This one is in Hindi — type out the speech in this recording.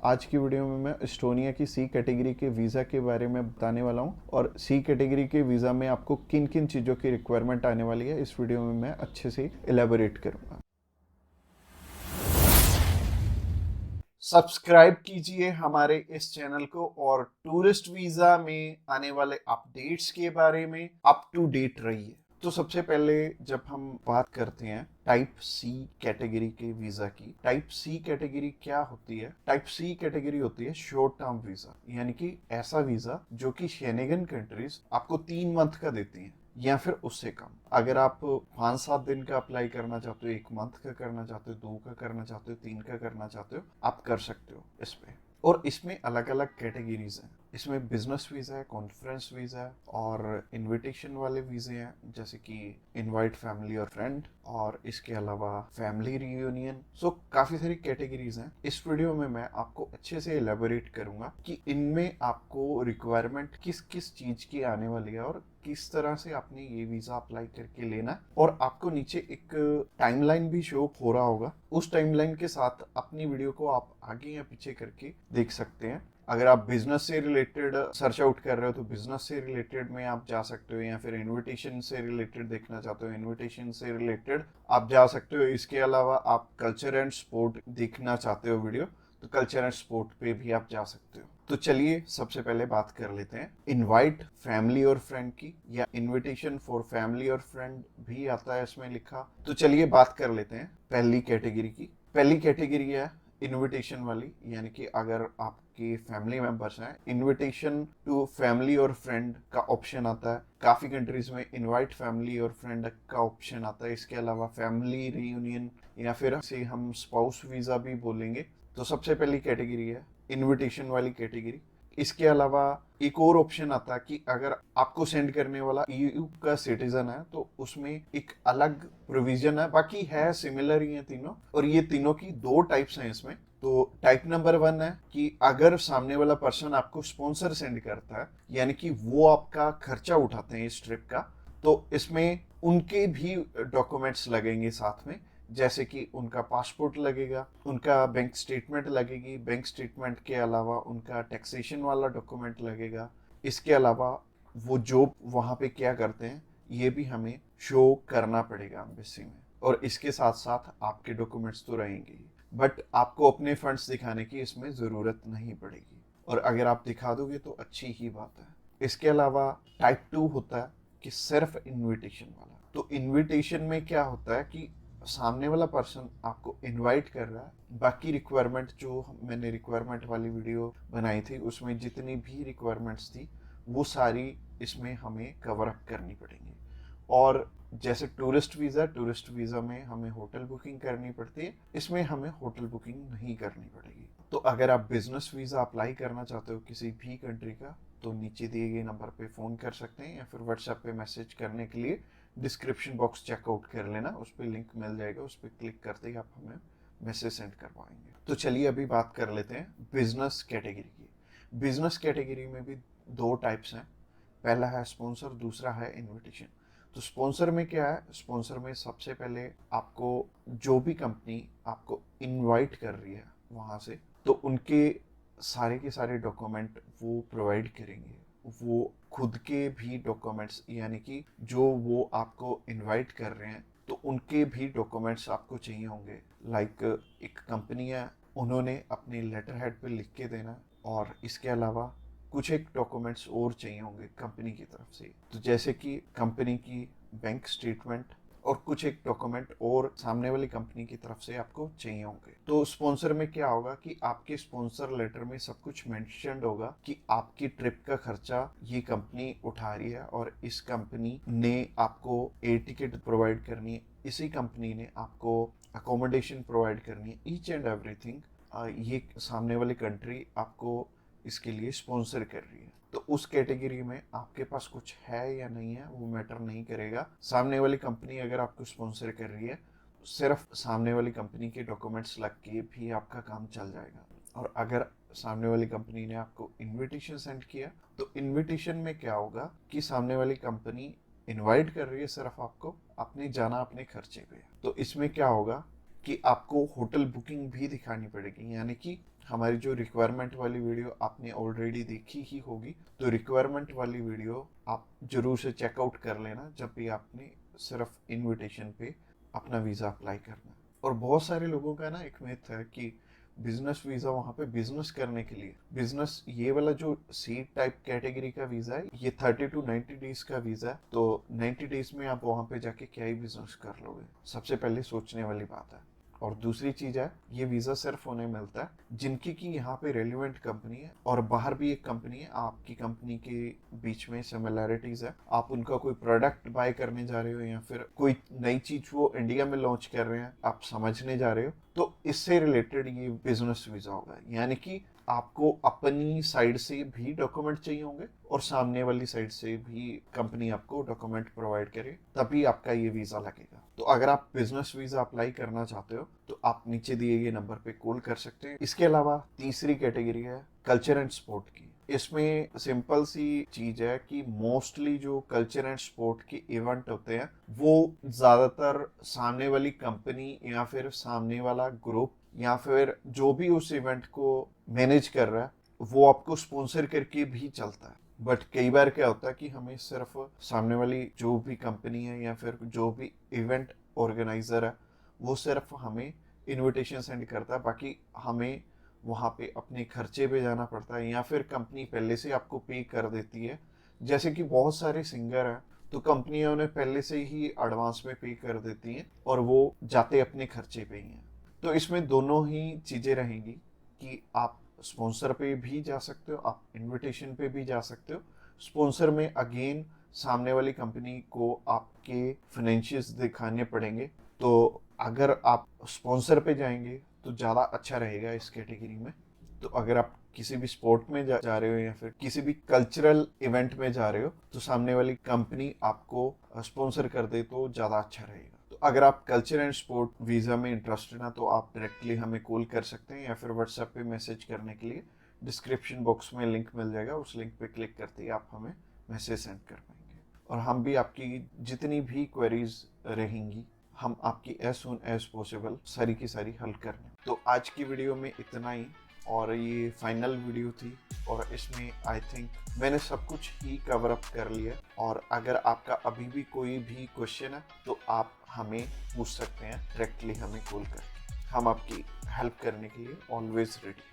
आज की वीडियो में मैं एस्टोनिया की सी कैटेगरी के वीज़ा के बारे में बताने वाला हूं और सी कैटेगरी के वीज़ा में आपको किन किन चीज़ों की रिक्वायरमेंट आने वाली है इस वीडियो में मैं अच्छे से एलेबोरेट करूंगा। सब्सक्राइब कीजिए हमारे इस चैनल को और टूरिस्ट वीज़ा में आने वाले अपडेट्स के बारे में अप टू डेट रहिए। तो सबसे पहले जब हम बात करते हैं टाइप सी कैटेगरी के वीजा की, टाइप सी कैटेगरी क्या होती है? टाइप सी कैटेगरी होती है शॉर्ट टर्म वीजा, यानी कि ऐसा वीजा जो कि शेनेगन कंट्रीज आपको 3 मंथ का देती हैं या फिर उससे कम। अगर आप 5-7 दिन का अप्लाई करना चाहते हो, 1 मंथ का करना चाहते हो, 2 का करना चाहते हो, 3 का करना चाहते हो, आप कर सकते हो इस पे। और इसमें अलग अलग कैटेगरीज हैं। इसमें बिजनेस वीजा है, कॉन्फ्रेंस वीजा है और इनविटेशन वाले वीजे हैं, जैसे कि इनवाइट फैमिली और फ्रेंड, और इसके अलावा फैमिली रियूनियन। सो काफी सारी कैटेगरीज हैं। इस वीडियो में मैं आपको अच्छे से एलेबोरेट करूंगा कि इनमें आपको रिक्वायरमेंट किस किस चीज की आने वाली है और किस तरह से आपने ये वीजा अप्लाई करके लेना है। और आपको नीचे एक टाइमलाइन भी शो हो रहा होगा, उस टाइमलाइन के साथ अपनी वीडियो को आप आगे या पीछे करके देख सकते हैं। अगर आप बिजनेस से रिलेटेड सर्च आउट कर रहे हो तो बिजनेस से रिलेटेड में आप जा सकते हो, या फिर इनविटेशन से रिलेटेड देखना चाहते हो इनविटेशन से रिलेटेड आप जा सकते हो। इसके अलावा आप कल्चर एंड स्पोर्ट देखना चाहते हो वीडियो, तो कल्चर एंड स्पोर्ट पे भी आप जा सकते हो। तो चलिए सबसे पहले बात कर लेते हैं इनवाइट फैमिली और फ्रेंड की, या इनविटेशन फॉर फैमिली और फ्रेंड भी आता है इसमें लिखा। तो चलिए बात कर लेते हैं पहली कैटेगरी की। पहली कैटेगरी है इनविटेशन वाली, यानी कि अगर आपके फैमिली मेंबर्स हैं, इनविटेशन टू फैमिली और फ्रेंड का ऑप्शन आता है। काफी कंट्रीज में इनवाइट फैमिली और फ्रेंड का ऑप्शन आता है। इसके अलावा फैमिली रियूनियन, या फिर इसे हम स्पाउस वीजा भी बोलेंगे। तो सबसे पहली कैटेगरी है इनविटेशन वाली कैटेगरी। इसके अलावा एक और ऑप्शन आता है कि अगर आपको सेंड करने वाला ईयू का सिटीजन है तो उसमें एक अलग प्रोविजन है, बाकी है सिमिलर ही है तीनों। और ये तीनों की 2 टाइप्स हैं इसमें। तो टाइप नंबर 1 है कि अगर सामने वाला पर्सन आपको स्पॉन्सर सेंड करता है, यानी कि वो आपका खर्चा उठाते हैं इस ट्रिप का, तो इसमें उनके भी डॉक्यूमेंट्स लगेंगे साथ में, जैसे कि उनका पासपोर्ट लगेगा, उनका बैंक स्टेटमेंट लगेगी, बैंक स्टेटमेंट के अलावा उनका टैक्सेशन वाला डॉक्यूमेंट लगेगा। इसके अलावा वो जॉब वहाँ पे क्या करते हैं ये भी हमें शो करना पड़ेगा एम्बेसी में। और इसके साथ साथ आपके डॉक्यूमेंट्स तो रहेंगे ही, बट आपको अपने फंड्स दिखाने की इसमें ज़रूरत नहीं पड़ेगी, और अगर आप दिखा दोगे तो अच्छी ही बात है। इसके अलावा टाइप 2 होता है कि सिर्फ इनविटेशन वाला। तो इनविटेशन में क्या होता है कि सामने वाला पर्सन आपको इनवाइट कर रहा है, बाकी रिक्वायरमेंट जो मैंने रिक्वायरमेंट वाली वीडियो बनाई थी उसमें जितनी भी रिक्वायरमेंट्स थी वो सारी इसमें हमें कवर अप करनी पड़ेंगी। और जैसे टूरिस्ट वीज़ा में हमें होटल बुकिंग करनी पड़ती है, इसमें हमें होटल बुकिंग नहीं करनी पड़ेगी। तो अगर आप बिजनेस वीज़ा अप्लाई करना चाहते हो किसी भी कंट्री का, तो नीचे दिए गए नंबर पे फ़ोन कर सकते हैं, या फिर व्हाट्सएप पे मैसेज करने के लिए डिस्क्रिप्शन बॉक्स चेकआउट कर लेना, उस पर लिंक मिल जाएगा, उस पर क्लिक करते ही आप हमें मैसेज सेंड कर पाएंगे। तो चलिए अभी बात कर लेते हैं बिजनेस कैटेगरी की। बिजनेस कैटेगरी में भी 2 टाइप्स हैं, पहला है स्पॉन्सर, दूसरा है इनविटेशन। तो स्पॉन्सर में क्या है? स्पॉन्सर में सबसे पहले आपको जो भी कंपनी आपको इनवाइट कर रही है वहाँ से, तो उनके सारे के सारे डॉक्यूमेंट वो प्रोवाइड करेंगे। वो खुद के भी डॉक्यूमेंट्स, यानी कि जो वो आपको इनवाइट कर रहे हैं तो उनके भी डॉक्यूमेंट्स आपको चाहिए होंगे। लाइक एक कंपनी है, उन्होंने अपने लेटर हेड पे लिख के देना, और इसके अलावा कुछ एक डॉक्यूमेंट्स और चाहिए होंगे कंपनी की तरफ से। तो जैसे कि कंपनी की बैंक स्टेटमेंट और कुछ एक डॉक्यूमेंट और सामने वाली कंपनी की तरफ से आपको चाहिए होंगे। तो स्पॉन्सर में क्या होगा कि आपके स्पॉन्सर लेटर में सब कुछ मेंशन्ड होगा कि आपकी ट्रिप का खर्चा ये कंपनी उठा रही है, और इस कंपनी ने आपको एयर टिकट प्रोवाइड करनी है, इसी कंपनी ने आपको अकोमोडेशन प्रोवाइड करनी है, ईच एंड एवरीथिंग ये सामने वाली कंट्री आपको इसके लिए स्पॉन्सर कर रही है। तो उस कैटेगरी में आपके पास कुछ है या नहीं है वो मैटर नहीं करेगा। सामने वाली कंपनी अगर आपको स्पॉन्सर कर रही है, सिर्फ सामने वाली कंपनी के डॉक्यूमेंट्स लग के भी आपका काम चल जाएगा। और अगर सामने वाली कंपनी ने आपको इनविटेशन सेंड किया, तो इनविटेशन में क्या होगा कि सामने वाली कंपनी इनवाइट कर रही है सिर्फ आपको, अपने जाना अपने खर्चे पे। तो इसमें क्या होगा कि आपको होटल बुकिंग भी दिखानी पड़ेगी, यानी कि हमारी जो रिक्वायरमेंट वाली वीडियो आपने ऑलरेडी देखी ही होगी, तो रिक्वायरमेंट वाली वीडियो आप जरूर से चेकआउट कर लेना जब भी आपने सिर्फ इनविटेशन पे अपना वीज़ा अप्लाई करना है। और बहुत सारे लोगों का ना एक मिथ है कि बिजनेस वीज़ा वहाँ पे बिजनेस करने के लिए, बिजनेस ये वाला जो सी टाइप कैटेगरी का वीज़ा है ये 30 to 90 डेज का वीज़ा है, तो 90 डेज में आप वहाँ पे जाके क्या ही बिजनेस कर लोगे, सबसे पहले सोचने वाली बात है। और दूसरी चीज है, ये वीजा सिर्फ उन्हें मिलता है जिनकी की यहाँ पे रेलिवेंट कंपनी है और बाहर भी एक कंपनी है, आपकी कंपनी के बीच में सिमिलैरिटीज है, आप उनका कोई प्रोडक्ट बाय करने जा रहे हो या फिर कोई नई चीज वो इंडिया में लॉन्च कर रहे हैं आप समझने जा रहे हो, तो इससे रिलेटेड ये बिजनेस वीजा होगा। यानी कि आपको अपनी साइड से भी डॉक्यूमेंट चाहिए होंगे और सामने वाली साइड से भी कंपनी आपको डॉक्यूमेंट प्रोवाइड करे, तभी आपका ये वीजा लगेगा। तो अगर आप बिजनेस वीजा अप्लाई करना चाहते हो तो आप नीचे दिए गए नंबर पे कॉल कर सकते हैं। इसके अलावा तीसरी कैटेगरी है कल्चर एंड स्पोर्ट की। इसमें सिंपल सी चीज है कि मोस्टली जो कल्चर एंड स्पोर्ट के इवेंट होते हैं वो ज्यादातर सामने वाली कंपनी या फिर सामने वाला ग्रुप या फिर जो भी उस इवेंट को मैनेज कर रहा है वो आपको स्पॉन्सर करके भी चलता है। बट कई बार क्या होता है कि हमें सिर्फ सामने वाली जो भी कंपनी है या फिर जो भी इवेंट ऑर्गेनाइजर है वो सिर्फ हमें इनविटेशन सेंड करता है, बाकी हमें वहाँ पे अपने खर्चे पे जाना पड़ता है या फिर कंपनी पहले से आपको पे कर देती है। जैसे कि बहुत सारे सिंगर हैं तो कंपनियां उन्हें पहले से ही एडवांस में पे कर देती हैं और वो जाते अपने खर्चे पे ही हैं। तो इसमें दोनों ही चीज़ें रहेंगी कि आप स्पॉन्सर पे भी जा सकते हो, आप इनविटेशन पे भी जा सकते हो। स्पॉन्सर में अगेन सामने वाली कंपनी को आपके फाइनेंशियल्स दिखाने पड़ेंगे, तो अगर आप स्पॉन्सर पे जाएंगे तो ज़्यादा अच्छा रहेगा इस कैटेगरी में। तो अगर आप किसी भी स्पोर्ट में जा रहे हो या फिर किसी भी कल्चरल इवेंट में जा रहे हो तो सामने वाली कंपनी आपको स्पॉन्सर कर दे तो ज़्यादा अच्छा रहेगा। तो अगर आप कल्चर एंड स्पोर्ट वीज़ा में इंटरेस्टेड हैं तो आप डायरेक्टली हमें कॉल कर सकते हैं या फिर व्हाट्सएप पे मैसेज करने के लिए डिस्क्रिप्शन बॉक्स में लिंक मिल जाएगा, उस लिंक पे क्लिक करते ही आप हमें मैसेज सेंड कर पाएंगे और हम भी आपकी जितनी भी क्वेरीज रहेंगी हम आपकी एज सुन एज पॉसिबल सारी की सारी हल करने। तो आज की वीडियो में इतना ही और ये फाइनल वीडियो थी और इसमें आई थिंक मैंने सब कुछ ही कवर अप कर लिया। और अगर आपका अभी भी कोई भी क्वेश्चन है तो आप हमें पूछ सकते हैं डायरेक्टली हमें कॉल करके, हम आपकी हेल्प करने के लिए ऑलवेज रेडी।